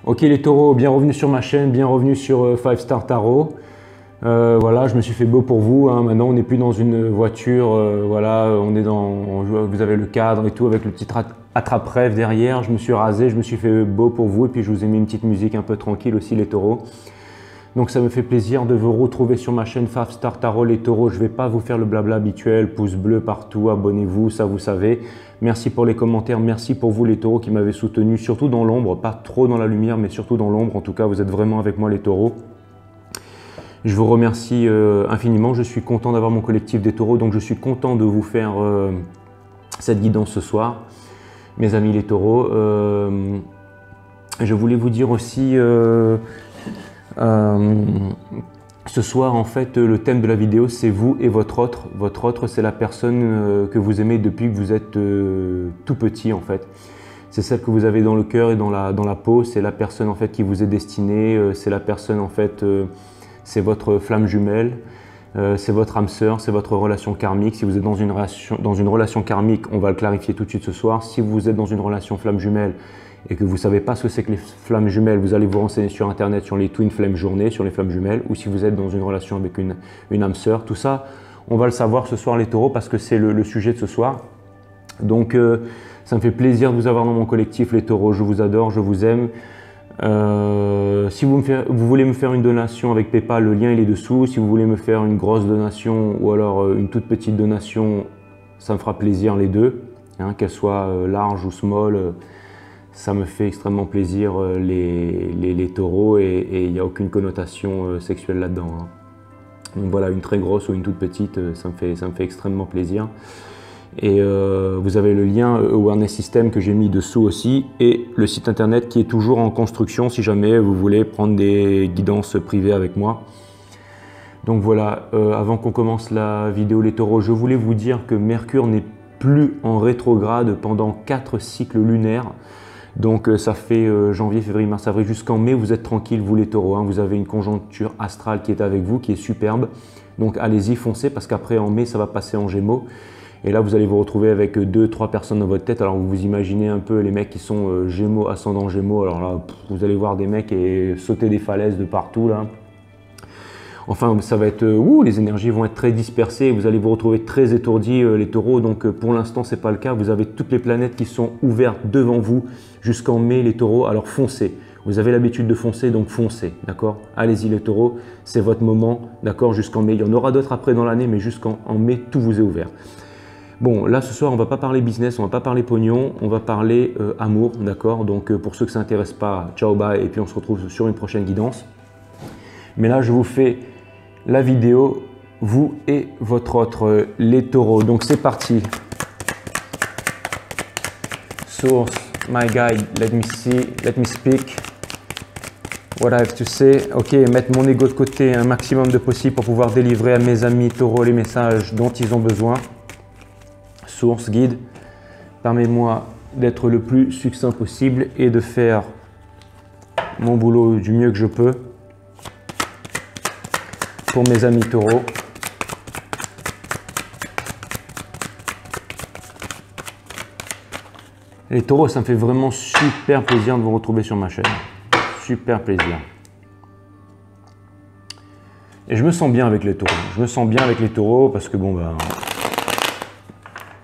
Ok les taureaux, bienvenue sur ma chaîne, bienvenue sur 5 Star Tarot. Voilà, je me suis fait beau pour vous, hein. Maintenant on n'est plus dans une voiture, voilà, vous avez le cadre et tout avec le petit attrape-rêve derrière. Je me suis rasé, je me suis fait beau pour vous et puis je vous ai mis une petite musique un peu tranquille aussi les taureaux. Donc ça me fait plaisir de vous retrouver sur ma chaîne 5 Star Tarot les taureaux. Je ne vais pas vous faire le blabla habituel, pouce bleu partout, abonnez-vous, ça vous savez. Merci pour les commentaires, merci pour vous les taureaux qui m'avez soutenu, surtout dans l'ombre, pas trop dans la lumière, mais surtout dans l'ombre. En tout cas, vous êtes vraiment avec moi les taureaux. Je vous remercie infiniment, je suis content d'avoir mon collectif des taureaux, donc je suis content de vous faire cette guidance ce soir, mes amis les taureaux. Je voulais vous dire aussi... ce soir, en fait, le thème de la vidéo, c'est vous et votre autre. Votre autre, c'est la personne que vous aimez depuis que vous êtes tout petit, en fait. C'est celle que vous avez dans le cœur et dans la peau. C'est la personne, en fait, qui vous est destinée. C'est la personne, en fait, c'est votre flamme jumelle. C'est votre âme sœur, c'est votre relation karmique. Si vous êtes dans une relation karmique, on va le clarifier tout de suite ce soir. Si vous êtes dans une relation flamme jumelle, et que vous ne savez pas ce que c'est que les flammes jumelles, vous allez vous renseigner sur internet sur les Twin Flame journées, sur les flammes jumelles, ou si vous êtes dans une relation avec une âme sœur, tout ça, on va le savoir ce soir les taureaux parce que c'est le sujet de ce soir. Donc ça me fait plaisir de vous avoir dans mon collectif les taureaux, je vous adore, je vous aime. Si vous voulez me faire une donation avec PayPal, le lien il est dessous. Si vous voulez me faire une grosse donation ou alors une toute petite donation, ça me fera plaisir les deux, hein, qu'elle soit large ou small. Ça me fait extrêmement plaisir les taureaux et il n'y a aucune connotation sexuelle là-dedans, hein. Donc voilà, une très grosse ou une toute petite, ça me fait extrêmement plaisir. Et vous avez le lien Awareness System que j'ai mis dessous aussi et le site internet qui est toujours en construction si jamais vous voulez prendre des guidances privées avec moi. Donc voilà, avant qu'on commence la vidéo les taureaux, je voulais vous dire que Mercure n'est plus en rétrograde pendant 4 cycles lunaires. Donc ça fait janvier, février, mars, avril jusqu'en mai, vous êtes tranquille vous les taureaux, hein. Vous avez une conjoncture astrale qui est avec vous, qui est superbe. Donc allez-y, foncez parce qu'après en mai ça va passer en Gémeaux. Et là vous allez vous retrouver avec 2-3 personnes dans votre tête. Alors vous vous imaginez un peu les mecs qui sont Gémeaux, ascendant Gémeaux. Alors là vous allez voir des mecs et sauter des falaises de partout là. Enfin, ça va être, les énergies vont être très dispersées, vous allez vous retrouver très étourdis les taureaux, donc pour l'instant c'est pas le cas, vous avez toutes les planètes qui sont ouvertes devant vous jusqu'en mai les taureaux, alors foncez, vous avez l'habitude de foncer, donc foncez, d'accord? Allez-y les taureaux, c'est votre moment, d'accord, jusqu'en mai, il y en aura d'autres après dans l'année, mais jusqu'en mai, tout vous est ouvert. Bon, là ce soir on va pas parler business, on va pas parler pognon, on va parler amour, d'accord? Donc pour ceux que ça n'intéresse pas, ciao, bye, et puis on se retrouve sur une prochaine guidance. Mais là je vous fais la vidéo, vous et votre autre, les taureaux. Donc c'est parti. Source, my guide, let me see, let me speak. What I have to say. Ok, mettre mon ego de côté un maximum de possible pour pouvoir délivrer à mes amis taureaux les messages dont ils ont besoin. Source, guide, permets-moi d'être le plus succinct possible et de faire mon boulot du mieux que je peux. Pour mes amis taureaux. Les taureaux, ça me fait vraiment super plaisir de vous retrouver sur ma chaîne. Super plaisir. Et je me sens bien avec les taureaux. Je me sens bien avec les taureaux parce que bon, ben,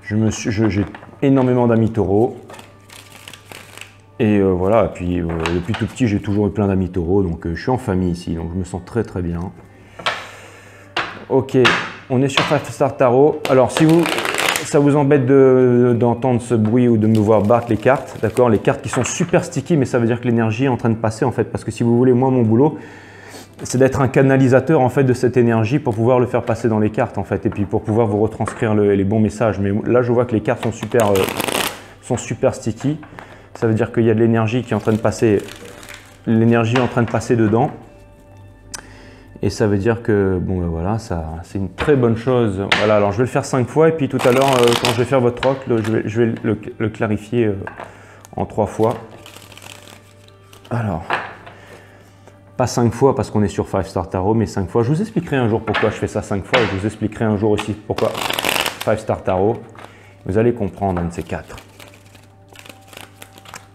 j'ai énormément d'amis taureaux. Et voilà, et puis depuis tout petit, j'ai toujours eu plein d'amis taureaux. Donc je suis en famille ici, donc je me sens très très bien. Ok, on est sur 5 Star Tarot. Alors, si ça vous embête d'entendre ce bruit ou de me voir battre les cartes, d'accord? Les cartes qui sont super sticky, mais ça veut dire que l'énergie est en train de passer en fait. Parce que si vous voulez, moi, mon boulot, c'est d'être un canalisateur en fait de cette énergie pour pouvoir le faire passer dans les cartes en fait. Et puis pour pouvoir vous retranscrire les bons messages. Mais là, je vois que les cartes sont super sticky. Ça veut dire qu'il y a de l'énergie qui est en train de passer, l'énergie est en train de passer dedans. Et ça veut dire que, bon ben voilà, c'est une très bonne chose. Voilà, alors je vais le faire 5 fois et puis tout à l'heure, quand je vais faire votre rock, je vais le clarifier en 3 fois. Alors, pas 5 fois parce qu'on est sur 5 Star Tarot, mais 5 fois. Je vous expliquerai un jour pourquoi je fais ça 5 fois et je vous expliquerai un jour aussi pourquoi 5 Star Tarot. Vous allez comprendre un de ces 4.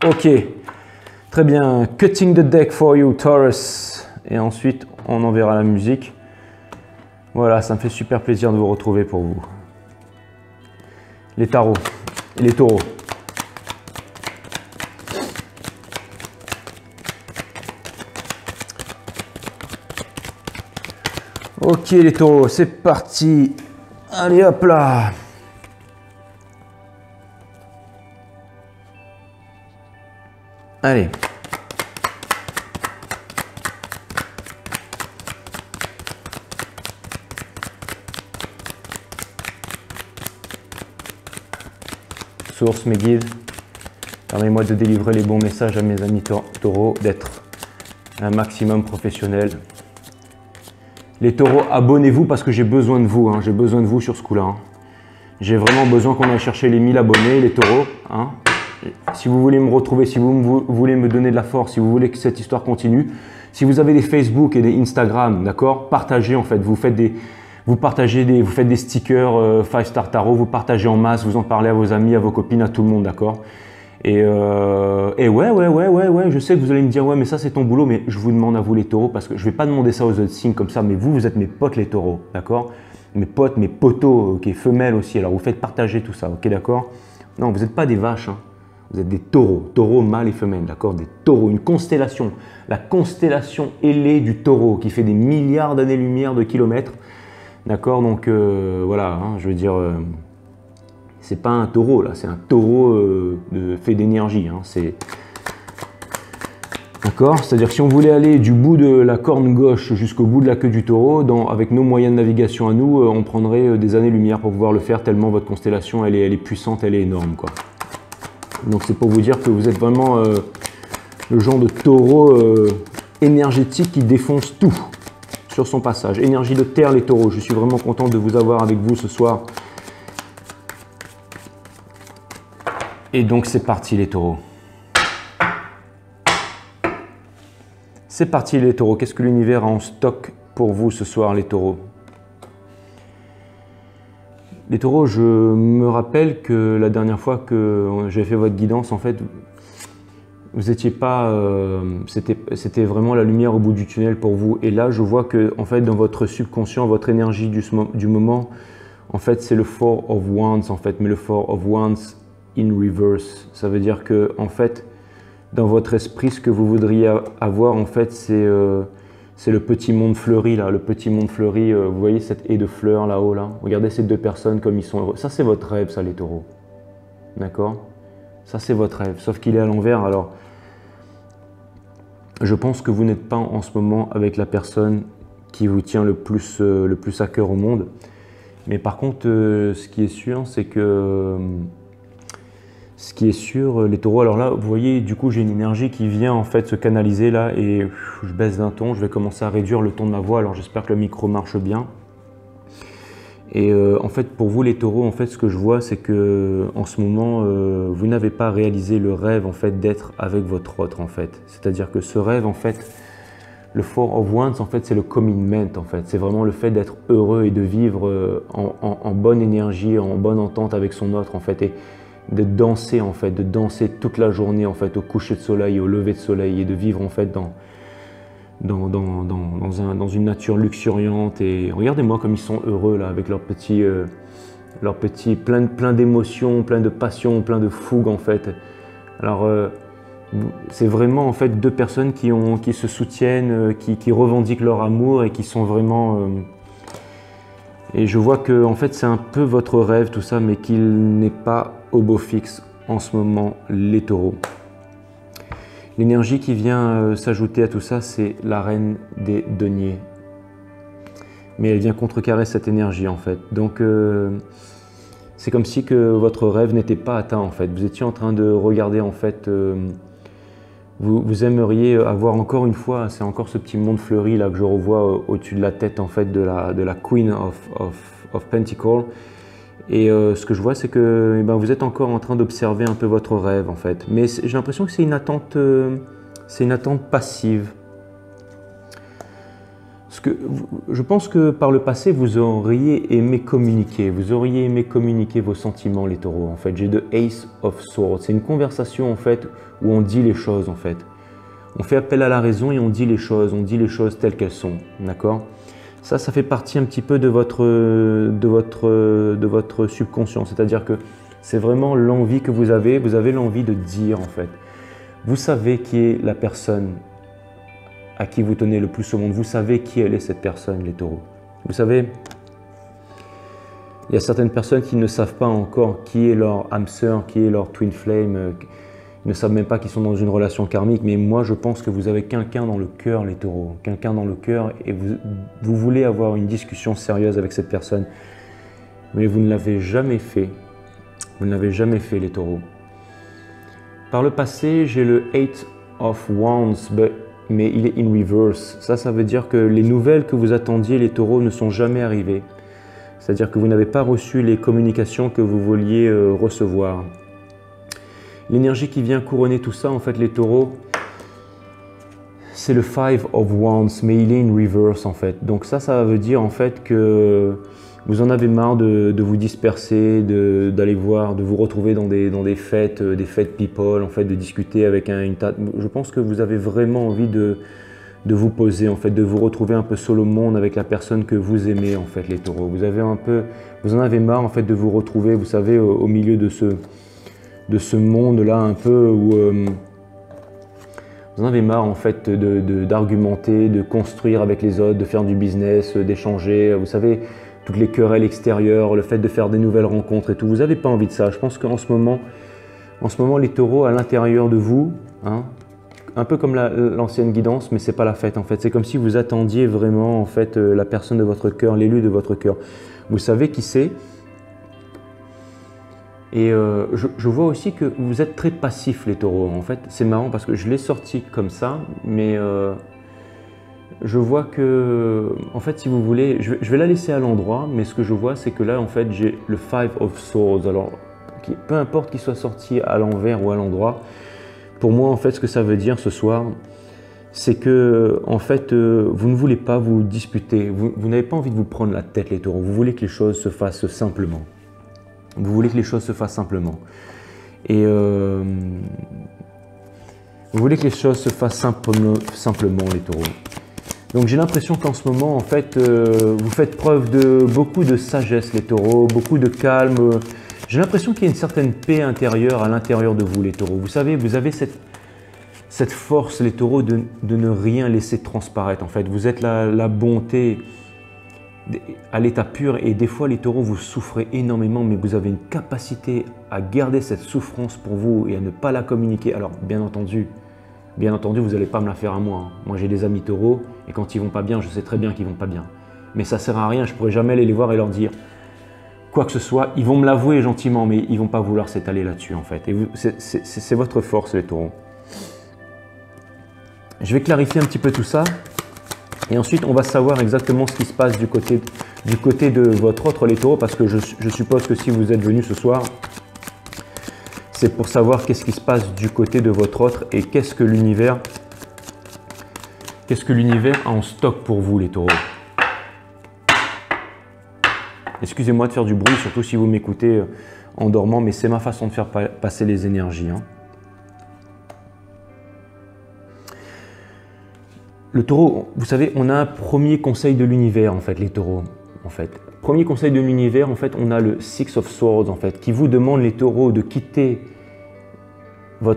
Ok, Très bien, cutting the deck for you, Taurus. Et ensuite, on enverra la musique. Voilà, ça me fait super plaisir de vous retrouver pour vous. Les tarots et les taureaux. Ok les taureaux, c'est parti. Allez hop là. Allez. Source, mes guides, permettez-moi de délivrer les bons messages à mes amis taureaux, d'être un maximum professionnel. Les taureaux, abonnez-vous parce que j'ai besoin de vous, j'ai besoin de vous sur ce coup-là. J'ai vraiment besoin qu'on aille chercher les 1000 abonnés, les taureaux. Si vous voulez me retrouver, si vous voulez me donner de la force, si vous voulez que cette histoire continue, si vous avez des Facebook et des Instagram, d'accord, partagez en fait, vous faites des stickers 5 Star Tarot, vous partagez en masse, vous en parlez à vos amis, à vos copines, à tout le monde, d'accord. Et ouais, je sais que vous allez me dire, ouais, mais ça c'est ton boulot, mais je vous demande à vous les taureaux, parce que je vais pas demander ça aux autres signes comme ça, mais vous êtes mes potes les taureaux, d'accord. Mes potes, mes poteaux, ok, femelles aussi, alors vous faites partager tout ça, ok, d'accord. Non, vous n'êtes pas des vaches, vous êtes des taureaux mâles et femelles, d'accord, des taureaux, une constellation, la constellation ailée du taureau, qui fait des milliards d'années-lumière de kilomètres. D'accord, donc voilà, je veux dire, c'est pas un taureau là, c'est un taureau fait d'énergie. D'accord, c'est-à-dire que si on voulait aller du bout de la corne gauche jusqu'au bout de la queue du taureau, avec nos moyens de navigation à nous, on prendrait des années-lumière pour pouvoir le faire, tellement votre constellation elle est puissante, elle est énorme, quoi. Donc c'est pour vous dire que vous êtes vraiment le genre de taureau énergétique qui défonce tout sur son passage. Énergie de terre, les taureaux. Je suis vraiment content de vous avoir avec vous ce soir. Et donc c'est parti les taureaux. C'est parti les taureaux. Qu'est-ce que l'univers a en stock pour vous ce soir les taureaux? Les taureaux, je me rappelle que la dernière fois que j'ai fait votre guidance, en fait, vous n'étiez pas, c'était vraiment la lumière au bout du tunnel pour vous. Et là, je vois que, en fait, dans votre subconscient, votre énergie du moment, en fait, c'est le Four of Wands, en fait, mais le Four of Wands in reverse. Ça veut dire que, en fait, dans votre esprit, ce que vous voudriez avoir, en fait, c'est le petit monde fleuri, là, le petit monde fleuri. Vous voyez cette haie de fleurs là-haut, là. Regardez ces deux personnes comme ils sont heureux. Ça, c'est votre rêve, ça, les taureaux. D'accord? Ça, c'est votre rêve, sauf qu'il est à l'envers. Alors, je pense que vous n'êtes pas en ce moment avec la personne qui vous tient le plus à cœur au monde. Mais par contre, ce qui est sûr, c'est que... Ce qui est sûr, les taureaux, alors là, vous voyez, du coup, j'ai une énergie qui vient en fait se canaliser là et je baisse d'un ton. Je vais commencer à réduire le ton de ma voix, alors j'espère que le micro marche bien. Et en fait, pour vous les taureaux, en fait, ce que je vois, c'est que en ce moment, vous n'avez pas réalisé le rêve en fait d'être avec votre autre en fait. C'est-à-dire que ce rêve, en fait, le Four of Wands, en fait, c'est le commitment en fait. C'est vraiment le fait d'être heureux et de vivre en bonne énergie, en bonne entente avec son autre en fait, et de danser en fait, de danser toute la journée en fait, au coucher de soleil, au lever de soleil, et de vivre en fait dans une nature luxuriante. Et regardez-moi comme ils sont heureux là, avec leurs petits plein d'émotions, plein de passion, plein de fougue en fait. Alors c'est vraiment en fait deux personnes qui se soutiennent, qui revendiquent leur amour et qui sont vraiment et je vois que en fait c'est un peu votre rêve tout ça, mais qu'il n'est pas au beau fixe en ce moment les taureaux. L'énergie qui vient s'ajouter à tout ça, c'est la reine des deniers. Mais elle vient contrecarrer cette énergie en fait. Donc c'est comme si que votre rêve n'était pas atteint en fait. Vous étiez en train de regarder en fait, vous aimeriez avoir encore une fois, c'est encore ce petit monde fleuri là que je revois au-dessus de la tête en fait de la Queen of Pentacles. Et ce que je vois, c'est que vous êtes encore en train d'observer un peu votre rêve en fait. Mais j'ai l'impression que c'est une attente passive. Je pense que par le passé, vous auriez aimé communiquer. Vous auriez aimé communiquer vos sentiments, les taureaux. En fait, j'ai de Ace of Swords. C'est une conversation en fait où on dit les choses en fait. On fait appel à la raison et on dit les choses telles qu'elles sont, d'accord? Ça fait partie un petit peu de votre subconscient, c'est-à-dire que c'est vraiment l'envie que vous avez l'envie de dire en fait. Vous savez qui est la personne à qui vous tenez le plus au monde, vous savez qui elle est cette personne, les taureaux. Vous savez, il y a certaines personnes qui ne savent pas encore qui est leur âme sœur, qui est leur twin flame, ils ne savent même pas qu'ils sont dans une relation karmique, mais moi je pense que vous avez quelqu'un dans le cœur, les taureaux, quelqu'un dans le cœur et vous voulez avoir une discussion sérieuse avec cette personne, mais vous ne l'avez jamais fait. Vous ne l'avez jamais fait, les taureaux. Par le passé, j'ai le 8 of Wands, mais il est in reverse. Ça veut dire que les nouvelles que vous attendiez, les taureaux, ne sont jamais arrivées. C'est-à-dire que vous n'avez pas reçu les communications que vous vouliez recevoir. L'énergie qui vient couronner tout ça, en fait, les taureaux, c'est le 5 of Wands, mais il est in reverse, en fait. Donc ça veut dire, en fait, que vous en avez marre de vous disperser, d'aller voir, de vous retrouver dans des fêtes people, en fait, de discuter avec une tas. Je pense que vous avez vraiment envie de vous poser, en fait, de vous retrouver un peu seul au monde avec la personne que vous aimez, en fait, les taureaux. Vous en avez marre, en fait, de vous retrouver, vous savez, au milieu de ce monde-là, un peu où vous en avez marre, en fait, d'argumenter, de construire avec les autres, de faire du business, d'échanger, vous savez, toutes les querelles extérieures, le fait de faire des nouvelles rencontres et tout. Vous n'avez pas envie de ça. Je pense qu'en ce moment, les taureaux, à l'intérieur de vous, hein, un peu comme l'ancienne guidance, mais c'est pas la fête en fait. C'est comme si vous attendiez vraiment en fait la personne de votre cœur, l'élu de votre cœur. Vous savez qui c'est. Et je vois aussi que vous êtes très passifs, les taureaux. En fait, c'est marrant parce que je l'ai sorti comme ça, mais je vois que, en fait, si vous voulez, je vais la laisser à l'endroit, mais ce que je vois, c'est que là, en fait, j'ai le 5 of Swords. Alors, peu importe qu'il soit sorti à l'envers ou à l'endroit, pour moi, en fait, ce que ça veut dire ce soir, c'est que, en fait, vous ne voulez pas vous disputer. Vous n'avez pas envie de vous prendre la tête, les taureaux. Vous voulez que les choses se fassent simplement. Vous voulez que les choses se fassent simplement. Et vous voulez que les choses se fassent simplement, les taureaux. Donc j'ai l'impression qu'en ce moment, en fait, vous faites preuve de beaucoup de sagesse, les taureaux, beaucoup de calme. J'ai l'impression qu'il y a une certaine paix intérieure à l'intérieur de vous, les taureaux. Vous savez, vous avez cette force, les taureaux, de ne rien laisser transparaître. En fait, vous êtes la bonté à l'état pur et des fois, les taureaux, vous souffrez énormément, mais vous avez une capacité à garder cette souffrance pour vous et à ne pas la communiquer. Alors, bien entendu, vous n'allez pas me la faire à moi. Moi, j'ai des amis taureaux et quand ils vont pas bien, je sais très bien qu'ils vont pas bien. Mais ça sert à rien, je pourrais jamais aller les voir et leur dire quoi que ce soit. Ils vont me l'avouer gentiment, mais ils vont pas vouloir s'étaler là-dessus en fait. Et c'est votre force, les taureaux. Je vais clarifier un petit peu tout ça et ensuite on va savoir exactement ce qui se passe du côté de votre autre, les taureaux, parce que je suppose que si vous êtes venus ce soir, c'est pour savoir qu'est-ce qui se passe du côté de votre autre et qu'est-ce que l'univers a en stock pour vous, les taureaux. Excusez-moi de faire du bruit, surtout si vous m'écoutez en dormant, mais c'est ma façon de faire passer les énergies. Hein. Le taureau, vous savez, on a un premier conseil de l'univers, en fait, les taureaux. En fait. Premier conseil de l'univers, en fait, on a le 6 of Swords, en fait, qui vous demande, les taureaux, de quitter vos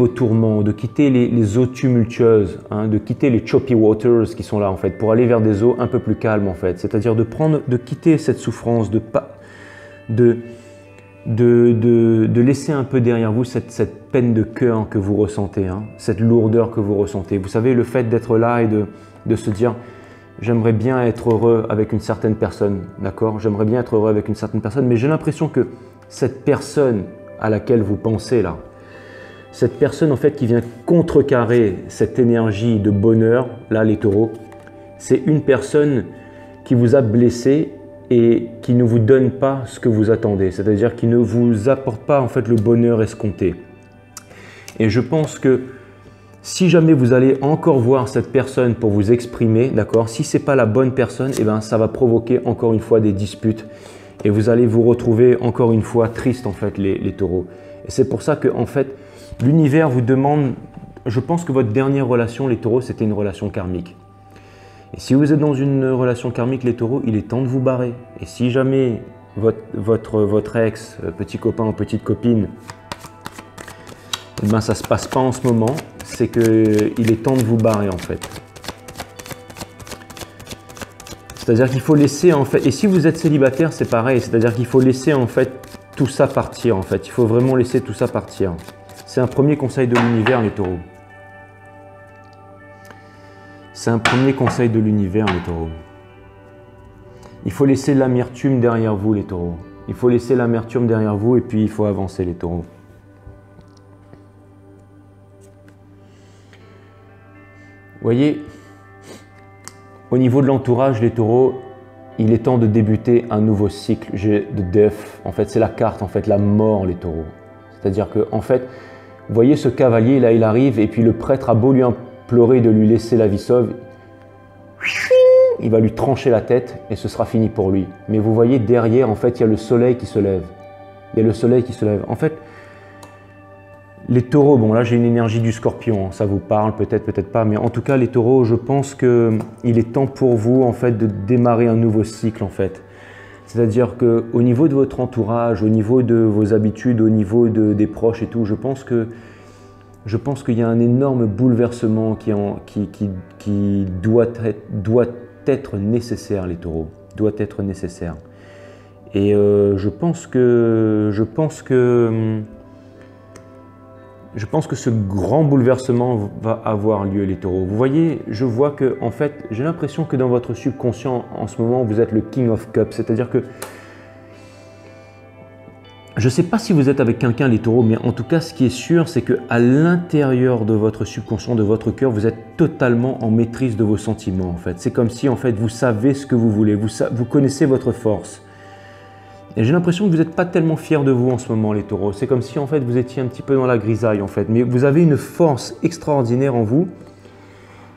tourments, de quitter les eaux tumultueuses, hein, de quitter les choppy waters qui sont là, en fait, pour aller vers des eaux un peu plus calmes, en fait. C'est-à-dire de quitter cette souffrance, de laisser un peu derrière vous cette peine de cœur que vous ressentez, hein, cette lourdeur que vous ressentez. Vous savez, le fait d'être là et de se dire « j'aimerais bien être heureux avec une certaine personne, d'accord? J'aimerais bien être heureux avec une certaine personne, mais j'ai l'impression que cette personne à laquelle vous pensez là, cette personne en fait qui vient contrecarrer cette énergie de bonheur, là les taureaux, c'est une personne qui vous a blessé et qui ne vous donne pas ce que vous attendez, c'est-à-dire qui ne vous apporte pas en fait le bonheur escompté. Et je pense que si jamais vous allez encore voir cette personne pour vous exprimer, d'accord, si ce n'est pas la bonne personne, eh ben, ça va provoquer encore une fois des disputes et vous allez vous retrouver encore une fois triste en fait les taureaux. Et c'est pour ça que en fait, L'univers vous demande, je pense que votre dernière relation, les taureaux, c'était une relation karmique. Et si vous êtes dans une relation karmique, les taureaux, il est temps de vous barrer. Et si jamais votre ex, petit copain ou petite copine, eh ben, ça ne se passe pas en ce moment, c'est qu'il est temps de vous barrer en fait. C'est-à-dire qu'il faut laisser en fait, et si vous êtes célibataire, c'est pareil, c'est-à-dire qu'il faut laisser en fait tout ça partir en fait. Il faut vraiment laisser tout ça partir. C'est un premier conseil de l'univers, les taureaux. C'est un premier conseil de l'univers, les taureaux. Il faut laisser l'amertume derrière vous, les taureaux. Il faut laisser l'amertume derrière vous et puis il faut avancer, les taureaux. Vous voyez, au niveau de l'entourage, les taureaux, il est temps de débuter un nouveau cycle de death. En fait, c'est la carte, en fait, la mort, les taureaux. C'est-à-dire que, en fait, vous voyez ce cavalier, là, il arrive et puis le prêtre a beau lui implorer de lui laisser la vie sauve, il va lui trancher la tête et ce sera fini pour lui. Mais vous voyez, derrière, en fait, il y a le soleil qui se lève. Il y a le soleil qui se lève. En fait, les taureaux, bon là j'ai une énergie du scorpion, ça vous parle peut-être, peut-être pas, mais en tout cas les taureaux, je pense qu'il est temps pour vous en fait de démarrer un nouveau cycle en fait. C'est-à-dire qu'au niveau de votre entourage, au niveau de vos habitudes, au niveau des proches et tout, je pense qu'il y a un énorme bouleversement qui doit être nécessaire, les taureaux, doit être nécessaire. Et je pense que ce grand bouleversement va avoir lieu, les taureaux. Vous voyez, je vois que, en fait, j'ai l'impression que dans votre subconscient, en ce moment, vous êtes le King of Cups. C'est-à-dire que, je ne sais pas si vous êtes avec quelqu'un, les taureaux, mais en tout cas, ce qui est sûr, c'est qu'à l'intérieur de votre subconscient, de votre cœur, vous êtes totalement en maîtrise de vos sentiments, en fait. C'est comme si, en fait, vous savez ce que vous voulez, vous connaissez votre force. Et j'ai l'impression que vous n'êtes pas tellement fiers de vous en ce moment, les taureaux. C'est comme si en fait vous étiez un petit peu dans la grisaille en fait. Mais vous avez une force extraordinaire en vous.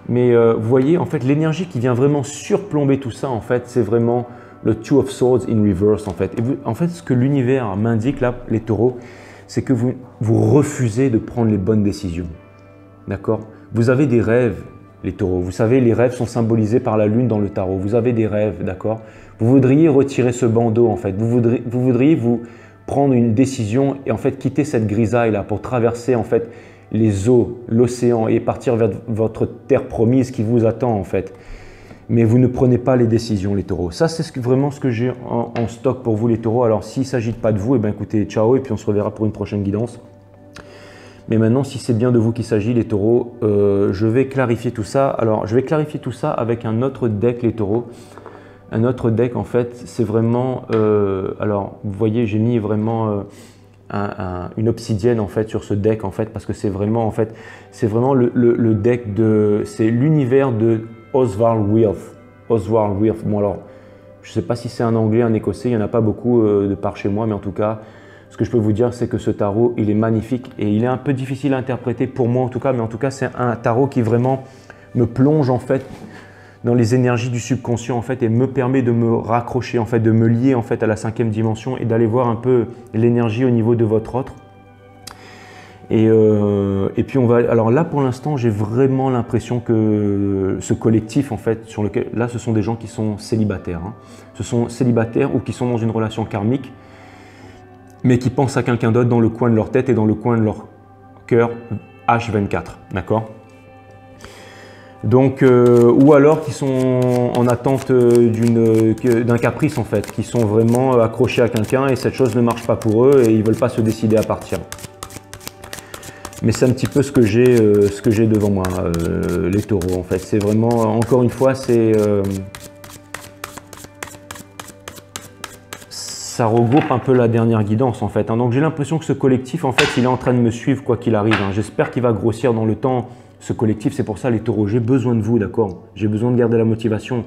Mais vous voyez, en fait, l'énergie qui vient vraiment surplomber tout ça, en fait, c'est vraiment le Two of Swords in reverse en fait. Et vous, en fait, ce que l'univers m'indique là, les taureaux, c'est que vous refusez de prendre les bonnes décisions. D'accord? Vous avez des rêves, les taureaux. Vous savez, les rêves sont symbolisés par la lune dans le tarot. Vous avez des rêves, d'accord? Vous voudriez retirer ce bandeau en fait. Vous voudriez vous prendre une décision et en fait quitter cette grisaille là pour traverser en fait les eaux, l'océan et partir vers votre terre promise qui vous attend en fait. Mais vous ne prenez pas les décisions, les taureaux. Ça, c'est vraiment ce que j'ai en stock pour vous, les taureaux. Alors, s'il ne s'agit pas de vous, eh bien, écoutez, ciao et puis on se reverra pour une prochaine guidance. Mais maintenant, si c'est bien de vous qu'il s'agit, les taureaux, je vais clarifier tout ça. Alors, je vais clarifier tout ça avec un autre deck, les taureaux. Un autre deck, en fait, c'est vraiment... alors, vous voyez, j'ai mis vraiment une obsidienne, en fait, sur ce deck, en fait, parce que c'est vraiment, en fait, c'est vraiment le deck de... C'est l'univers de Oswald Wirth. Oswald Wirth. Bon, alors, je ne sais pas si c'est un anglais, un écossais, il n'y en a pas beaucoup de par chez moi, mais en tout cas, ce que je peux vous dire, c'est que ce tarot, il est magnifique et il est un peu difficile à interpréter pour moi, en tout cas, mais en tout cas, c'est un tarot qui vraiment me plonge, en fait, dans les énergies du subconscient en fait et me permet de me raccrocher en fait, de me lier en fait à la 5e dimension et d'aller voir un peu l'énergie au niveau de votre autre. Et puis on va, alors là pour l'instant j'ai vraiment l'impression que ce collectif en fait sur lequel, là ce sont des gens qui sont célibataires, hein. Ce sont célibataires ou qui sont dans une relation karmique, mais qui pensent à quelqu'un d'autre dans le coin de leur tête et dans le coin de leur cœur H24, d'accord? Donc, ou alors qui sont en attente d'un caprice en fait, qui sont vraiment accrochés à quelqu'un et cette chose ne marche pas pour eux et ils ne veulent pas se décider à partir. Mais c'est un petit peu ce que j'ai devant moi, les taureaux en fait. C'est vraiment, encore une fois, ça regroupe un peu la dernière guidance en fait, hein. Donc j'ai l'impression que ce collectif en fait, il est en train de me suivre quoi qu'il arrive, hein. J'espère qu'il va grossir dans le temps. Ce collectif, c'est pour ça les taureaux, j'ai besoin de vous, d'accord? J'ai besoin de garder la motivation.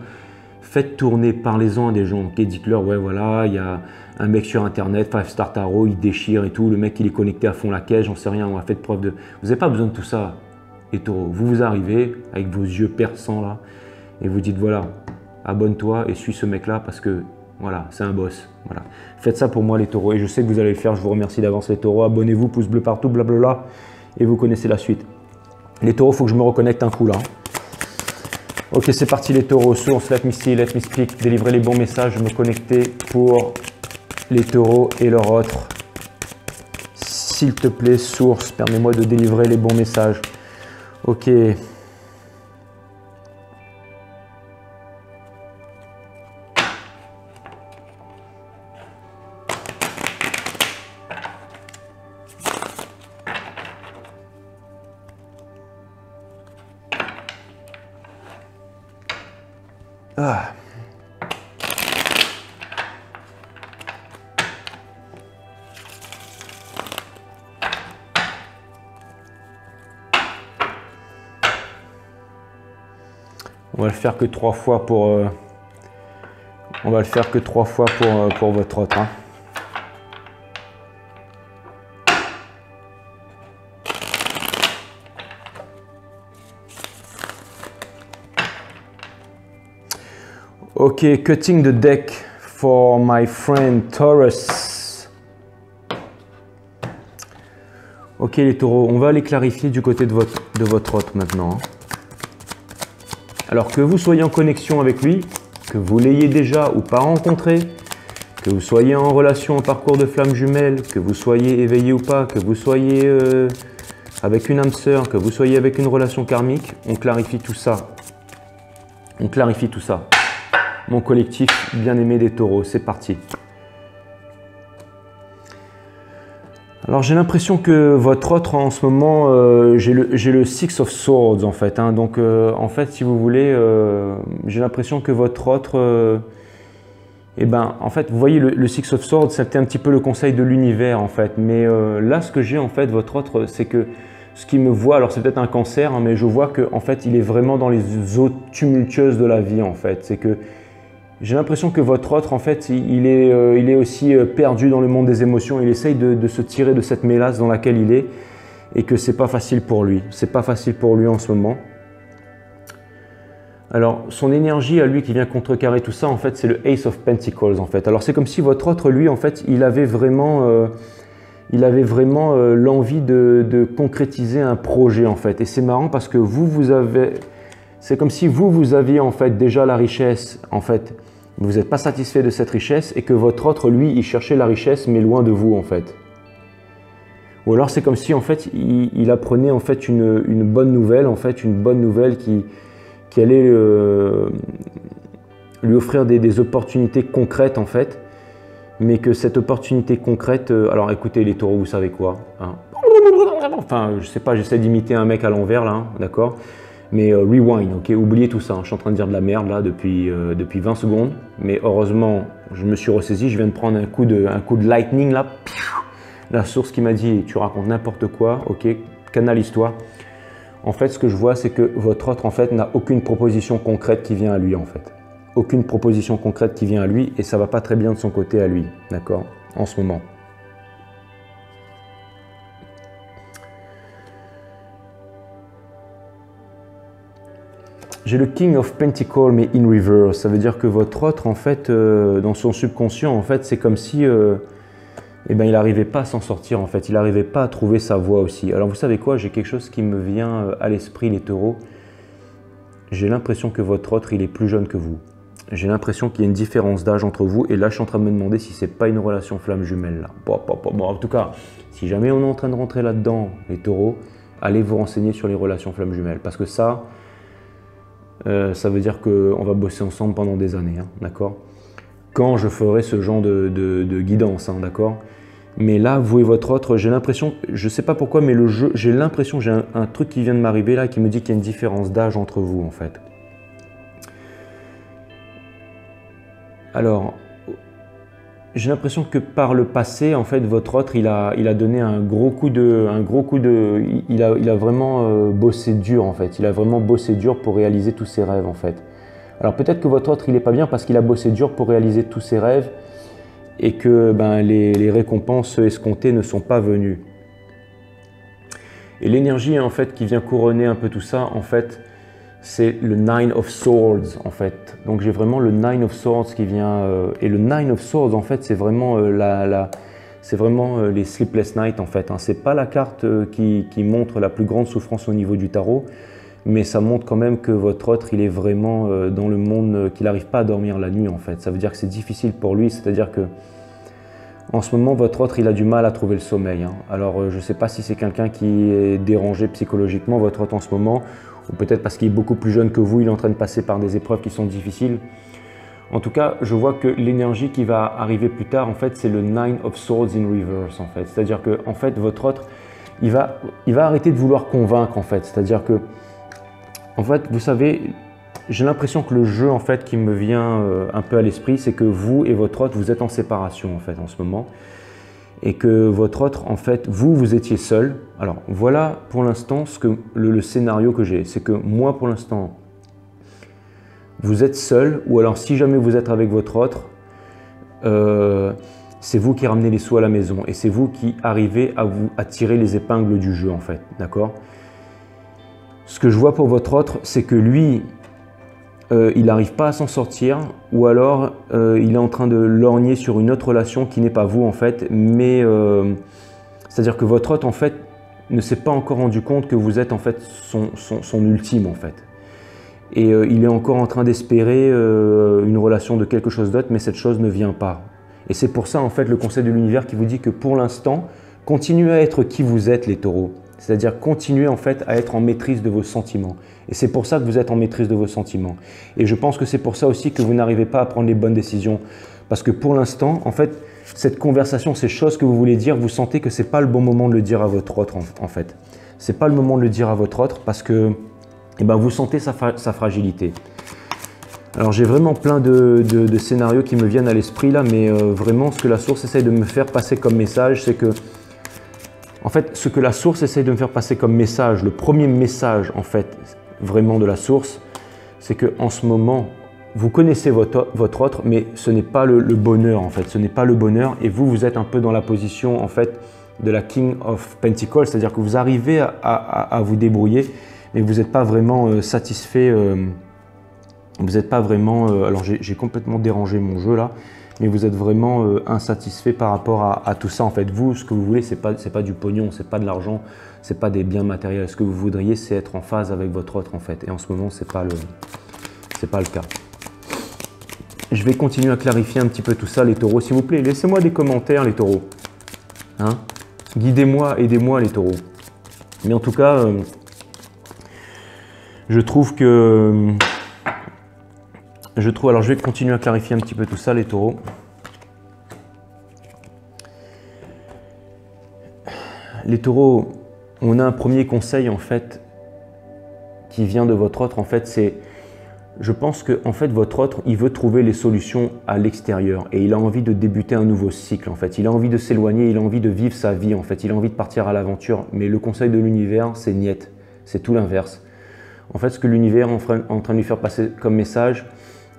Faites tourner, parlez-en à des gens. Okay, dites-leur, ouais, voilà, il y a un mec sur Internet, 5 Star Tarot, il déchire et tout. Le mec, il est connecté à fond la caisse, j'en sais rien, on a fait preuve de... Vous n'avez pas besoin de tout ça, les taureaux. Vous arrivez avec vos yeux perçants là et vous dites, voilà, abonne-toi et suis ce mec-là parce que, voilà, c'est un boss. Voilà. Faites ça pour moi, les taureaux. Et je sais que vous allez le faire, je vous remercie d'avance, les taureaux. Abonnez-vous, pouce bleu partout, blablabla. et vous connaissez la suite. Les taureaux, il faut que je me reconnecte un coup là. Ok, c'est parti les taureaux. Source, let me see, let me speak. Délivrer les bons messages, me connecter pour les taureaux et leur autre. S'il te plaît, source, permets-moi de délivrer les bons messages. Ok. Ah. On va le faire que 3 fois pour. On va le faire que 3 fois pour votre autre. Hein. Ok, cutting the deck for my friend Taurus. Ok les taureaux, on va les clarifier du côté de votre hôte maintenant. Alors que vous soyez en connexion avec lui, que vous l'ayez déjà ou pas rencontré, que vous soyez en relation en parcours de flamme jumelle, que vous soyez éveillé ou pas, que vous soyez avec une âme sœur, que vous soyez avec une relation karmique, on clarifie tout ça. On clarifie tout ça. Mon collectif bien-aimé des taureaux, c'est parti. Alors j'ai l'impression que votre autre en ce moment, j'ai le Six of Swords en fait. Hein, donc en fait si vous voulez, j'ai l'impression que votre autre, en fait vous voyez le Six of Swords, c'était un petit peu le conseil de l'univers en fait. Mais là ce que j'ai en fait, votre autre, c'est que ce qui me voit, alors c'est peut-être un cancer, hein, mais je vois que en fait il est vraiment dans les eaux tumultueuses de la vie en fait. C'est que j'ai l'impression que votre autre, en fait, il est aussi perdu dans le monde des émotions. Il essaye de se tirer de cette mélasse dans laquelle il est et que c'est pas facile pour lui. C'est pas facile pour lui en ce moment. Alors, son énergie à lui qui vient contrecarrer tout ça, en fait, c'est le Ace of Pentacles, en fait. Alors, c'est comme si votre autre, lui, en fait, il avait vraiment l'envie de concrétiser un projet, en fait. Et c'est marrant parce que vous avez... C'est comme si vous aviez, en fait, déjà la richesse, en fait. Vous n'êtes pas satisfait de cette richesse et que votre autre, lui, il cherchait la richesse mais loin de vous en fait. Ou alors c'est comme si en fait il apprenait en fait une bonne nouvelle, en fait une bonne nouvelle qui allait lui offrir des opportunités concrètes en fait, mais que cette opportunité concrète, alors écoutez les taureaux, vous savez quoi, hein. Enfin je sais pas, j'essaie d'imiter un mec à l'envers là, hein, d'accord. Mais rewind, ok, oubliez tout ça, hein. Je suis en train de dire de la merde là depuis 20 secondes, mais heureusement je me suis ressaisi, je viens de prendre un coup de lightning là, la source qui m'a dit tu racontes n'importe quoi, ok, canalise-toi. En fait ce que je vois c'est que votre autre en fait n'a aucune proposition concrète qui vient à lui en fait, aucune proposition concrète qui vient à lui et ça va pas très bien de son côté à lui, d'accord, en ce moment. J'ai le King of Pentacles mais in reverse, ça veut dire que votre autre en fait, dans son subconscient en fait, c'est comme si il n'arrivait pas à s'en sortir en fait, il n'arrivait pas à trouver sa voie aussi. Alors vous savez quoi, j'ai quelque chose qui me vient à l'esprit les taureaux, j'ai l'impression que votre autre il est plus jeune que vous. J'ai l'impression qu'il y a une différence d'âge entre vous et là je suis en train de me demander si c'est pas une relation flamme jumelle là. Bon, en tout cas, si jamais on est en train de rentrer là-dedans les taureaux, allez vous renseigner sur les relations flamme jumelle parce que ça veut dire qu'on va bosser ensemble pendant des années, hein, d'accord? Quand je ferai ce genre de guidance, hein, d'accord? Mais là, vous et votre autre, j'ai l'impression, je ne sais pas pourquoi, mais le jeu, j'ai l'impression, j'ai un truc qui vient de m'arriver là qui me dit qu'il y a une différence d'âge entre vous en fait. Alors, j'ai l'impression que par le passé, en fait, votre autre, il a donné un gros coup de, il a vraiment bossé dur en fait. Il a vraiment bossé dur pour réaliser tous ses rêves en fait. Alors peut-être que votre autre, il n'est pas bien parce qu'il a bossé dur pour réaliser tous ses rêves et que les récompenses escomptées ne sont pas venues. Et l'énergie en fait qui vient couronner un peu tout ça, en fait, c'est le Nine of Swords en fait. Donc j'ai vraiment le Nine of Swords qui vient et le Nine of Swords en fait c'est vraiment c'est vraiment les sleepless nights en fait. Hein. C'est pas la carte qui montre la plus grande souffrance au niveau du tarot, mais ça montre quand même que votre autre, il est vraiment dans le monde, qu'il n'arrive pas à dormir la nuit en fait. Ça veut dire que c'est difficile pour lui, c'est-à-dire que en ce moment, votre autre, il a du mal à trouver le sommeil. Hein. Alors, je ne sais pas si c'est quelqu'un qui est dérangé psychologiquement, votre autre en ce moment, ou peut-être parce qu'il est beaucoup plus jeune que vous, il est en train de passer par des épreuves qui sont difficiles. En tout cas, je vois que l'énergie qui va arriver plus tard, en fait, c'est le Nine of Swords in reverse, en fait. C'est-à-dire que, en fait, votre autre, il va arrêter de vouloir convaincre, en fait. C'est-à-dire que, en fait, vous savez, j'ai l'impression que le jeu, en fait, qui me vient un peu à l'esprit, c'est que vous et votre autre, vous êtes en séparation, en fait, en ce moment. Et que votre autre, en fait, vous étiez seul. Alors, voilà, pour l'instant, le scénario que j'ai. C'est que moi, pour l'instant, vous êtes seul, ou alors si jamais vous êtes avec votre autre, c'est vous qui ramenez les sous à la maison. Et c'est vous qui arrivez à tirer les épingles du jeu, en fait. D'accord? Ce que je vois pour votre autre, c'est que lui, il n'arrive pas à s'en sortir, ou alors il est en train de lorgner sur une autre relation qui n'est pas vous en fait, mais c'est-à-dire que votre autre en fait ne s'est pas encore rendu compte que vous êtes en fait son ultime en fait. Et il est encore en train d'espérer une relation de quelque chose d'autre, mais cette chose ne vient pas. Et c'est pour ça en fait le conseil de l'univers qui vous dit que pour l'instant, continuez à être qui vous êtes les taureaux. C'est-à-dire continuez en fait à être en maîtrise de vos sentiments. Et c'est pour ça que vous êtes en maîtrise de vos sentiments. Et je pense que c'est pour ça aussi que vous n'arrivez pas à prendre les bonnes décisions. Parce que pour l'instant, en fait, cette conversation, ces choses que vous voulez dire, vous sentez que ce n'est pas le bon moment de le dire à votre autre en fait. Ce n'est pas le moment de le dire à votre autre parce que eh ben, vous sentez sa fragilité. Alors j'ai vraiment plein de scénarios qui me viennent à l'esprit là, mais vraiment ce que la source essaye de me faire passer comme message, c'est que en fait, ce que la source essaye de me faire passer comme message, le premier message en fait, vraiment de la source, c'est que en ce moment, vous connaissez votre autre, mais ce n'est pas le bonheur en fait, ce n'est pas le bonheur et vous êtes un peu dans la position en fait de la King of Pentacles, c'est-à-dire que vous arrivez à vous débrouiller, mais vous n'êtes pas vraiment satisfait, vous n'êtes pas vraiment, alors j'ai complètement dérangé mon jeu là, mais vous êtes vraiment insatisfait par rapport à tout ça. En fait, vous, ce que vous voulez, c'est pas du pognon, c'est pas de l'argent, c'est pas des biens matériels. Ce que vous voudriez, c'est être en phase avec votre autre, en fait. Et en ce moment, c'est pas le cas. Je vais continuer à clarifier un petit peu tout ça, les taureaux. S'il vous plaît, laissez-moi des commentaires, les taureaux. Hein? Guidez-moi, aidez-moi, les taureaux. Mais en tout cas, je trouve que... alors je vais continuer à clarifier un petit peu tout ça, les taureaux. Les taureaux, on a un premier conseil en fait qui vient de votre autre. En fait, c'est, je pense que en fait votre autre, il veut trouver les solutions à l'extérieur et il a envie de débuter un nouveau cycle. En fait, il a envie de s'éloigner, il a envie de vivre sa vie. En fait, il a envie de partir à l'aventure. Mais le conseil de l'univers, c'est niet, c'est tout l'inverse. En fait, ce que l'univers est en train de lui faire passer comme message,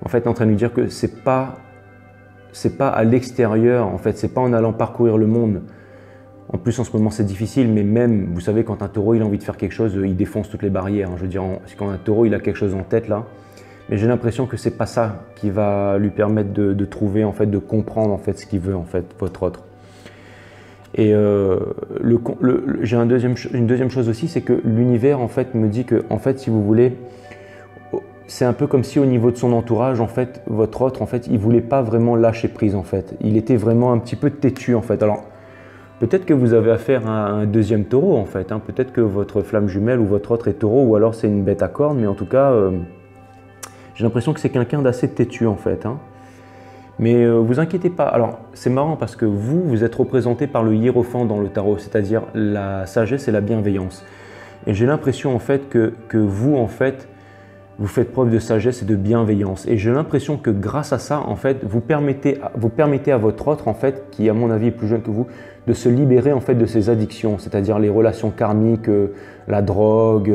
en fait, est en train de lui dire que c'est pas à l'extérieur, en fait, c'est pas en allant parcourir le monde. En plus, en ce moment, c'est difficile, mais même, vous savez, quand un taureau, il a envie de faire quelque chose, il défonce toutes les barrières. Hein. Je veux dire, quand un taureau, il a quelque chose en tête, là, mais j'ai l'impression que c'est pas ça qui va lui permettre de trouver, en fait, de comprendre, en fait, ce qu'il veut, en fait, votre autre. Et j'ai une deuxième chose aussi, c'est que l'univers, en fait, me dit que, en fait, si vous voulez, c'est un peu comme si au niveau de son entourage, en fait, votre autre, en fait, il ne voulait pas vraiment lâcher prise, en fait. Il était vraiment un petit peu têtu, en fait. Alors, peut-être que vous avez affaire à un deuxième taureau, en fait. Hein. Peut-être que votre flamme jumelle ou votre autre est taureau, ou alors c'est une bête à cornes, mais en tout cas, j'ai l'impression que c'est quelqu'un d'assez têtu, en fait. Hein. Mais vous inquiétez pas. Alors, c'est marrant parce que vous êtes représenté par le hiérophant dans le tarot, c'est-à-dire la sagesse et la bienveillance. Et j'ai l'impression, en fait, que vous, en fait, vous faites preuve de sagesse et de bienveillance. Et j'ai l'impression que grâce à ça, en fait, vous permettez à votre autre, en fait, qui à mon avis est plus jeune que vous, de se libérer en fait de ses addictions, c'est-à-dire les relations karmiques, la drogue,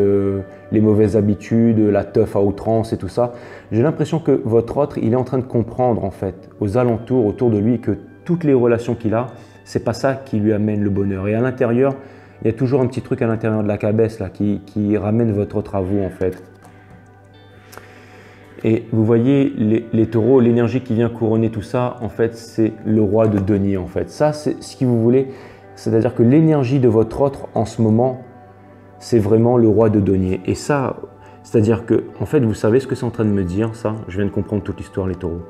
les mauvaises habitudes, la teuf à outrance et tout ça. J'ai l'impression que votre autre, il est en train de comprendre en fait, aux alentours, autour de lui, que toutes les relations qu'il a, c'est pas ça qui lui amène le bonheur. Et à l'intérieur, il y a toujours un petit truc à l'intérieur de la cabesse là, qui ramène votre autre à vous en fait. Et vous voyez, les taureaux, l'énergie qui vient couronner tout ça, en fait, c'est le roi de denier, en fait. Ça, c'est ce que vous voulez. C'est-à-dire que l'énergie de votre autre, en ce moment, c'est vraiment le roi de denier. Et ça, c'est-à-dire que, en fait, vous savez ce que c'est en train de me dire, ça? Je viens de comprendre toute l'histoire, les taureaux.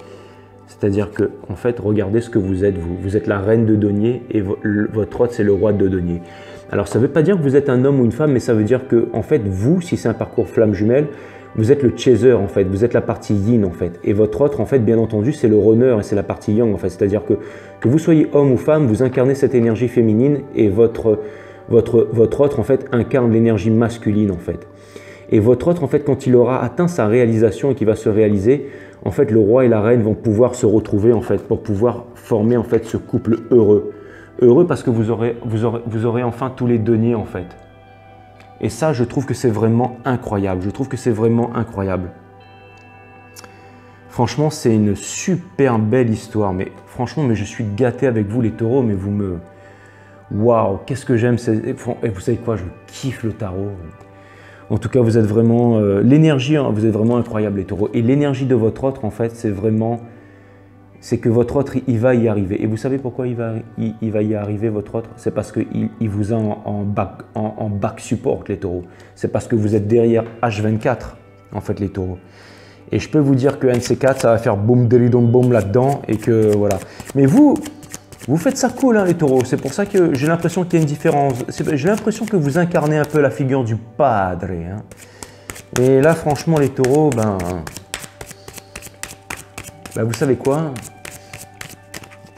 C'est-à-dire que, en fait, regardez ce que vous êtes, vous. Vous êtes la reine de denier et votre autre, c'est le roi de denier. Alors, ça ne veut pas dire que vous êtes un homme ou une femme, mais ça veut dire que, en fait, vous, si c'est un parcours flamme jumelle, vous êtes le chaser, en fait, vous êtes la partie yin, en fait. Et votre autre, en fait, bien entendu, c'est le runner et c'est la partie yang, en fait. C'est-à-dire que vous soyez homme ou femme, vous incarnez cette énergie féminine et votre autre, en fait, incarne l'énergie masculine, en fait. Et votre autre, en fait, quand il aura atteint sa réalisation et qu'il va se réaliser, en fait, le roi et la reine vont pouvoir se retrouver, en fait, pour pouvoir former, en fait, ce couple heureux. Heureux parce que vous aurez enfin tous les deniers, en fait. Et ça, je trouve que c'est vraiment incroyable. Je trouve que c'est vraiment incroyable. Franchement, c'est une super belle histoire. Mais franchement, mais je suis gâté avec vous, les taureaux, mais vous me... Waouh, qu'est-ce que j'aime. Et vous savez quoi, je kiffe le tarot. En tout cas, vous êtes vraiment... l'énergie, hein, vous êtes vraiment incroyable, les taureaux. Et l'énergie de votre autre, en fait, c'est vraiment... C'est que votre autre, il va y arriver. Et vous savez pourquoi il va y arriver, votre autre? C'est parce qu'il vous a en back support, les taureaux. C'est parce que vous êtes derrière H24, en fait, les taureaux. Et je peux vous dire que NC4, ça va faire boum, deridon, boum là-dedans. Et que voilà. Mais vous faites ça cool, hein, les taureaux. C'est pour ça que j'ai l'impression qu'il y a une différence. J'ai l'impression que vous incarnez un peu la figure du padre. Hein. Et là, franchement, les taureaux, vous savez quoi?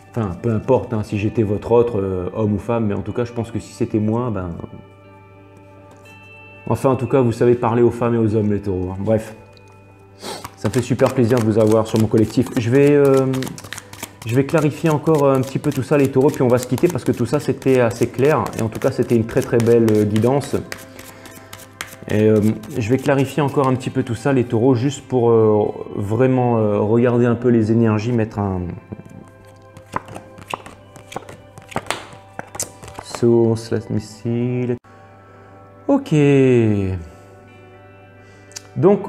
Enfin, peu importe hein, si j'étais votre autre, homme ou femme, mais en tout cas, je pense que si c'était moi, Enfin, en tout cas, vous savez parler aux femmes et aux hommes, les taureaux. Hein. Bref, ça me fait super plaisir de vous avoir sur mon collectif. Je vais clarifier encore un petit peu tout ça, les taureaux, puis on va se quitter parce que tout ça, c'était assez clair. Et en tout cas, c'était une très très belle guidance. Et je vais clarifier encore un petit peu tout ça, les taureaux, juste pour vraiment regarder un peu les énergies, mettre un... Source, let me see. Ok. Donc,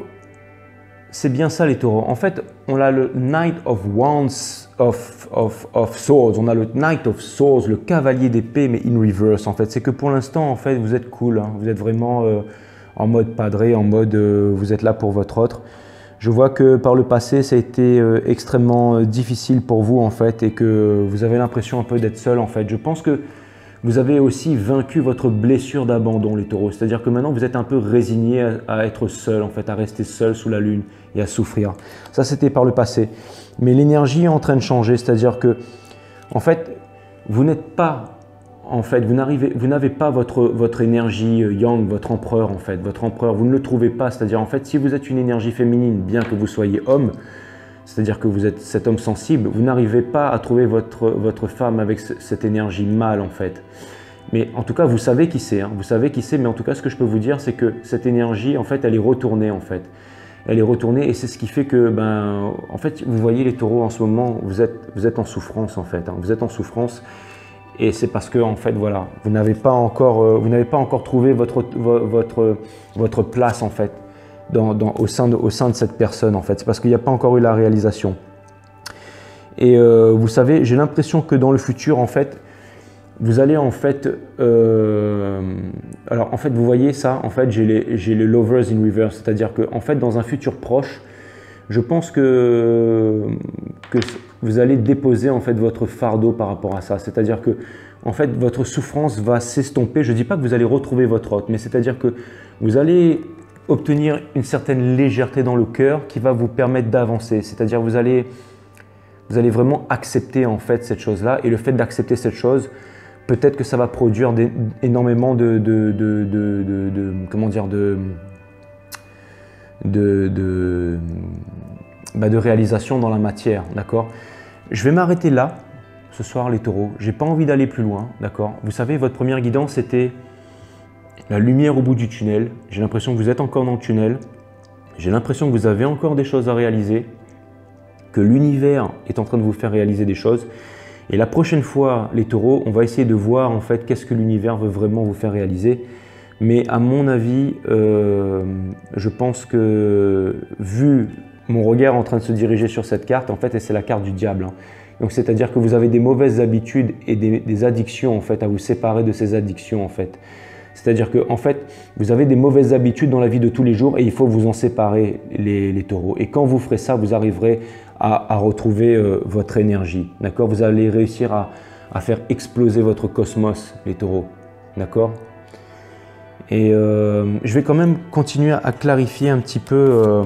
c'est bien ça, les taureaux. En fait, on a le Knight of Wands of Swords. On a le Knight of Swords, le cavalier d'épée, mais in reverse, en fait. C'est que pour l'instant, en fait, vous êtes cool. Hein. Vous êtes vraiment... en mode padré, en mode vous êtes là pour votre autre. Je vois que par le passé, ça a été extrêmement difficile pour vous en fait et que vous avez l'impression un peu d'être seul en fait. Je pense que vous avez aussi vaincu votre blessure d'abandon, les taureaux. C'est-à-dire que maintenant, vous êtes un peu résigné à être seul en fait, à rester seul sous la lune et à souffrir. Ça, c'était par le passé. Mais l'énergie est en train de changer, c'est-à-dire que en fait, vous n'êtes pas... En fait, vous n'avez pas votre énergie yang, votre empereur en fait, votre empereur, vous ne le trouvez pas. C'est-à-dire en fait, si vous êtes une énergie féminine, bien que vous soyez homme, c'est-à-dire que vous êtes cet homme sensible, vous n'arrivez pas à trouver votre femme avec cette énergie mâle en fait. Mais en tout cas, vous savez qui c'est, hein, vous savez qui c'est, mais en tout cas, ce que je peux vous dire, c'est que cette énergie, en fait, elle est retournée en fait. Elle est retournée et c'est ce qui fait que, en fait, vous voyez les taureaux en ce moment, vous êtes en souffrance en fait, hein, vous êtes en souffrance. Et c'est parce que en fait voilà, vous n'avez pas encore trouvé votre place en fait au sein de cette personne en fait. C'est parce qu'il n'y a pas encore eu la réalisation. Et vous savez, j'ai l'impression que dans le futur en fait, vous allez en fait, alors en fait vous voyez ça, en fait j'ai les lovers in reverse, c'est-à-dire que en fait dans un futur proche, je pense que vous allez déposer en fait votre fardeau par rapport à ça. C'est-à-dire que en fait votre souffrance va s'estomper. Je ne dis pas que vous allez retrouver votre hôte, mais c'est-à-dire que vous allez obtenir une certaine légèreté dans le cœur qui va vous permettre d'avancer. C'est-à-dire vous allez vraiment accepter en fait cette chose-là. Et le fait d'accepter cette chose, peut-être que ça va produire énormément de réalisation dans la matière, d'accord? Je vais m'arrêter là, ce soir les taureaux. J'ai pas envie d'aller plus loin, d'accord? Vous savez, votre première guidance, c'était la lumière au bout du tunnel. J'ai l'impression que vous êtes encore dans le tunnel. J'ai l'impression que vous avez encore des choses à réaliser, que l'univers est en train de vous faire réaliser des choses. Et la prochaine fois, les taureaux, on va essayer de voir en fait qu'est-ce que l'univers veut vraiment vous faire réaliser. Mais à mon avis, je pense que vu mon regard est en train de se diriger sur cette carte, en fait, et c'est la carte du diable. Hein. Donc, c'est-à-dire que vous avez des mauvaises habitudes et des addictions, en fait, à vous séparer de ces addictions, en fait. C'est-à-dire que, en fait, vous avez des mauvaises habitudes dans la vie de tous les jours et il faut vous en séparer, les taureaux. Et quand vous ferez ça, vous arriverez à retrouver votre énergie. D'accord? Vous allez réussir à faire exploser votre cosmos, les taureaux. D'accord? Et je vais quand même continuer à clarifier un petit peu.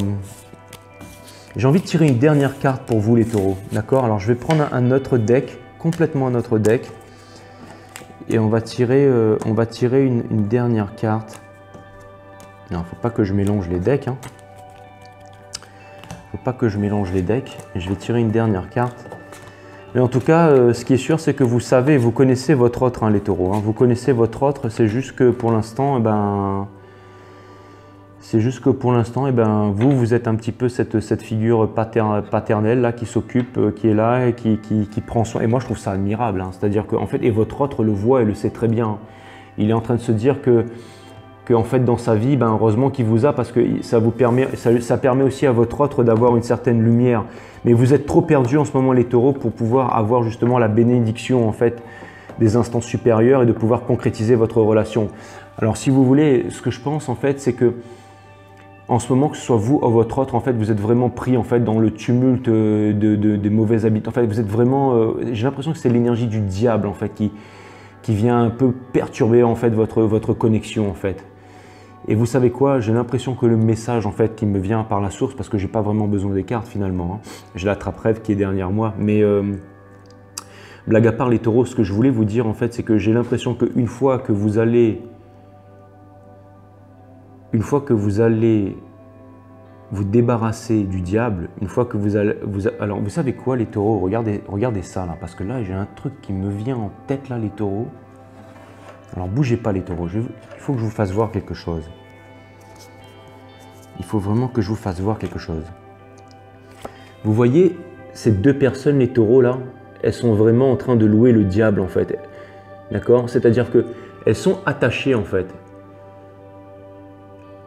J'ai envie de tirer une dernière carte pour vous, les taureaux. D'accord? Alors, je vais prendre un autre deck, complètement un autre deck. Et on va tirer une dernière carte. Non, il ne faut pas que je mélange les decks. Hein. Faut pas que je mélange les decks. Je vais tirer une dernière carte. Mais en tout cas, ce qui est sûr, c'est que vous savez, vous connaissez votre autre, hein, les taureaux. Hein. Vous connaissez votre autre. C'est juste que pour l'instant, vous êtes un petit peu cette figure paternelle là, qui s'occupe, qui est là et qui prend soin. Et moi, je trouve ça admirable. Hein. C'est-à-dire que, en fait, et votre autre le voit et le sait très bien. Il est en train de se dire que en fait, dans sa vie, heureusement qu'il vous a parce que ça permet aussi à votre autre d'avoir une certaine lumière. Mais vous êtes trop perdus en ce moment, les taureaux, pour pouvoir avoir justement la bénédiction, en fait, des instances supérieures et de pouvoir concrétiser votre relation. Alors, si vous voulez, ce que je pense, en fait, c'est que en ce moment, que ce soit vous ou votre autre, en fait, vous êtes vraiment pris en fait, dans le tumulte de mauvais habitudes. En fait, vous êtes vraiment, j'ai l'impression que c'est l'énergie du diable en fait, qui vient un peu perturber en fait, votre connexion. En fait. Et vous savez quoi? J'ai l'impression que le message en fait, qui me vient par la source, parce que je n'ai pas vraiment besoin des cartes finalement, hein. J'ai la trappe rêve qui est derrière moi. Mais blague à part les taureaux, ce que je voulais vous dire en fait, c'est que j'ai l'impression qu'une fois que vous allez vous débarrasser du diable, une fois que vous allez... alors, vous savez quoi, les taureaux? Regardez ça, là, parce que là, j'ai un truc qui me vient en tête, là, les taureaux. Alors, bougez pas, les taureaux. Il faut que je vous fasse voir quelque chose. Il faut vraiment que je vous fasse voir quelque chose. Vous voyez, ces deux personnes, les taureaux, là, elles sont vraiment en train de louer le diable, en fait. D'accord? C'est-à-dire qu'elles sont attachées, en fait.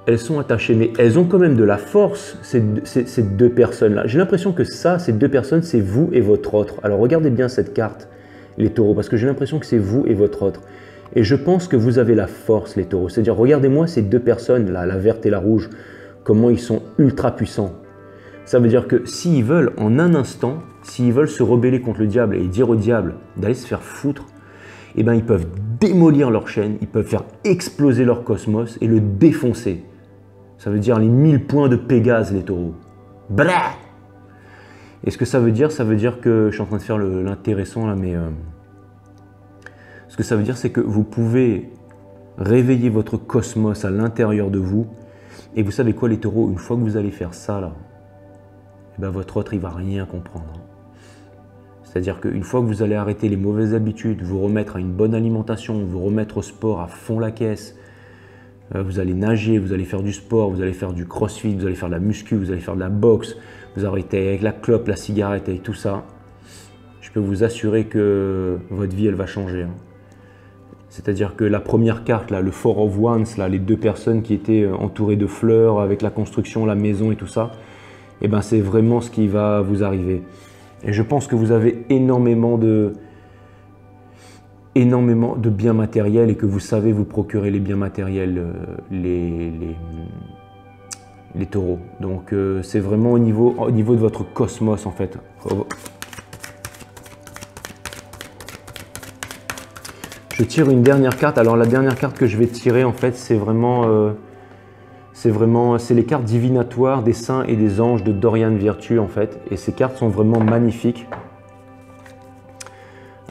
Elles sont attachées, mais elles ont quand même de la force, ces deux personnes-là. J'ai l'impression que ça, ces deux personnes, c'est vous et votre autre. Alors regardez bien cette carte, les taureaux, parce que j'ai l'impression que c'est vous et votre autre. Et je pense que vous avez la force, les taureaux. C'est-à-dire, regardez-moi ces deux personnes-là, la verte et la rouge, comment ils sont ultra puissants. Ça veut dire que s'ils veulent, en un instant, s'ils veulent se rebeller contre le diable et dire au diable d'aller se faire foutre, eh ben, ils peuvent démolir leur chaîne, ils peuvent faire exploser leur cosmos et le défoncer. Ça veut dire les 1000 points de Pégase, les taureaux. Blah! Et ce que ça veut dire que, je suis en train de faire l'intéressant là, mais ce que ça veut dire, c'est que vous pouvez réveiller votre cosmos à l'intérieur de vous. Et vous savez quoi, les taureaux, une fois que vous allez faire ça, là, eh ben, votre autre, il va rien comprendre. C'est-à-dire qu'une fois que vous allez arrêter les mauvaises habitudes, vous remettre à une bonne alimentation, vous remettre au sport à fond la caisse, vous allez nager, vous allez faire du sport, vous allez faire du crossfit, vous allez faire de la muscu, vous allez faire de la boxe, vous arrêtez avec la clope, la cigarette, avec tout ça, je peux vous assurer que votre vie, elle va changer. Hein. C'est-à-dire que la première carte, là, le Four of Wands, là, les deux personnes qui étaient entourées de fleurs, avec la construction, la maison et tout ça, eh ben, c'est vraiment ce qui va vous arriver. Et je pense que vous avez énormément de biens matériels et que vous savez vous procurer les biens matériels, les taureaux. Donc c'est vraiment au niveau de votre cosmos en fait. Je tire une dernière carte. Alors la dernière carte que je vais tirer en fait, c'est les cartes divinatoires des saints et des anges de Dorian Virtue en fait. Et ces cartes sont vraiment magnifiques.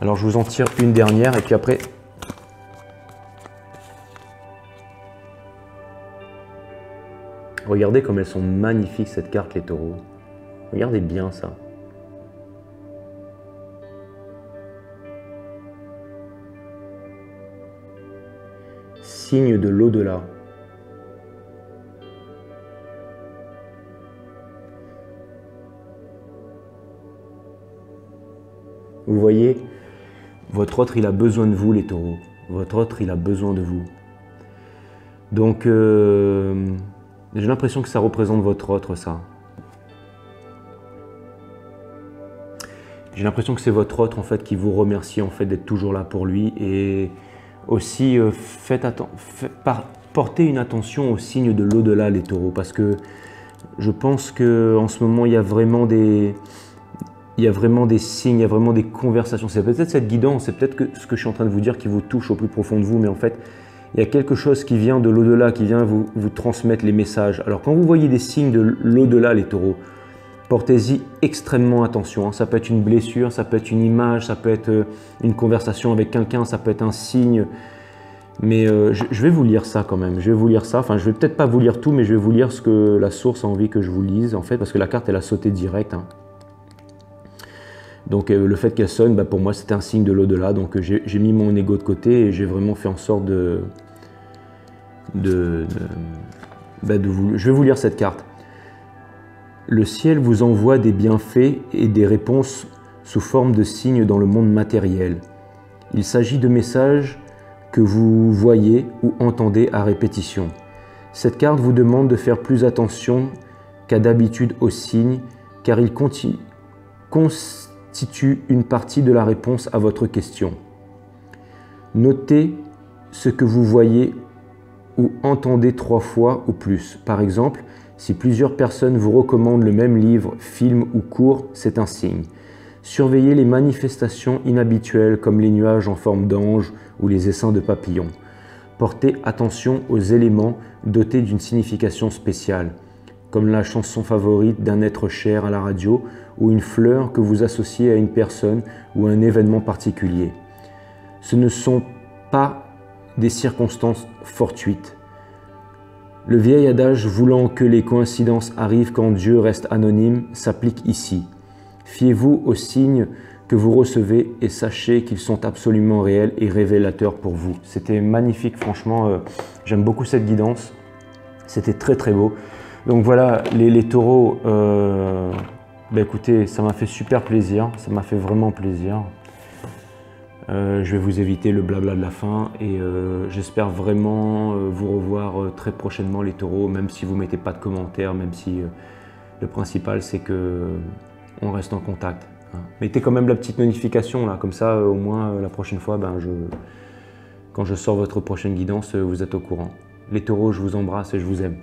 Alors je vous en tire une dernière et puis après... Regardez comme elles sont magnifiques cette carte les taureaux. Regardez bien ça. Signe de l'au-delà. Vous voyez, votre autre, il a besoin de vous, les taureaux. Votre autre, il a besoin de vous. Donc, j'ai l'impression que ça représente votre autre, ça. J'ai l'impression que c'est votre autre en fait qui vous remercie en fait d'être toujours là pour lui, et aussi portez une attention aux signes de l'au-delà, les taureaux, parce que je pense qu'en ce moment il y a vraiment des signes, il y a vraiment des conversations. C'est peut-être cette guidance, c'est peut-être que ce que je suis en train de vous dire qui vous touche au plus profond de vous, mais en fait il y a quelque chose qui vient de l'au-delà, qui vient vous transmettre les messages. Alors quand vous voyez des signes de l'au-delà, les taureaux, portez-y extrêmement attention. Ça peut être une blessure, ça peut être une image, ça peut être une conversation avec quelqu'un, ça peut être un signe. Mais je vais vous lire ça quand même. Je vais vous lire ça. Enfin, je vais peut-être pas vous lire tout, mais je vais vous lire ce que la source a envie que je vous lise, en fait, parce que la carte, elle a sauté direct. Donc le fait qu'elle sonne, pour moi, c'était un signe de l'au-delà. Donc j'ai mis mon ego de côté et j'ai vraiment fait en sorte je vais vous lire cette carte. Le ciel vous envoie des bienfaits et des réponses sous forme de signes dans le monde matériel. Il s'agit de messages que vous voyez ou entendez à répétition. Cette carte vous demande de faire plus attention qu'à d'habitude aux signes, car ils constituent une partie de la réponse à votre question. Notez ce que vous voyez ou entendez 3 fois ou plus. Par exemple, si plusieurs personnes vous recommandent le même livre, film ou cours, c'est un signe. Surveillez les manifestations inhabituelles comme les nuages en forme d'ange ou les essaims de papillons. Portez attention aux éléments dotés d'une signification spéciale, comme la chanson favorite d'un être cher à la radio ou une fleur que vous associez à une personne ou à un événement particulier. Ce ne sont pas des circonstances fortuites. Le vieil adage voulant que les coïncidences arrivent quand Dieu reste anonyme s'applique ici. Fiez-vous aux signes que vous recevez et sachez qu'ils sont absolument réels et révélateurs pour vous. C'était magnifique, franchement, j'aime beaucoup cette guidance. C'était très très beau. Donc voilà, les taureaux, écoutez, ça m'a fait super plaisir, ça m'a fait vraiment plaisir. Je vais vous éviter le blabla de la fin et j'espère vraiment vous revoir très prochainement, les taureaux, même si vous ne mettez pas de commentaires, même si le principal c'est que on reste en contact. Mettez quand même la petite notification là, comme ça au moins la prochaine fois, quand je sors votre prochaine guidance, vous êtes au courant. Les taureaux, je vous embrasse et je vous aime.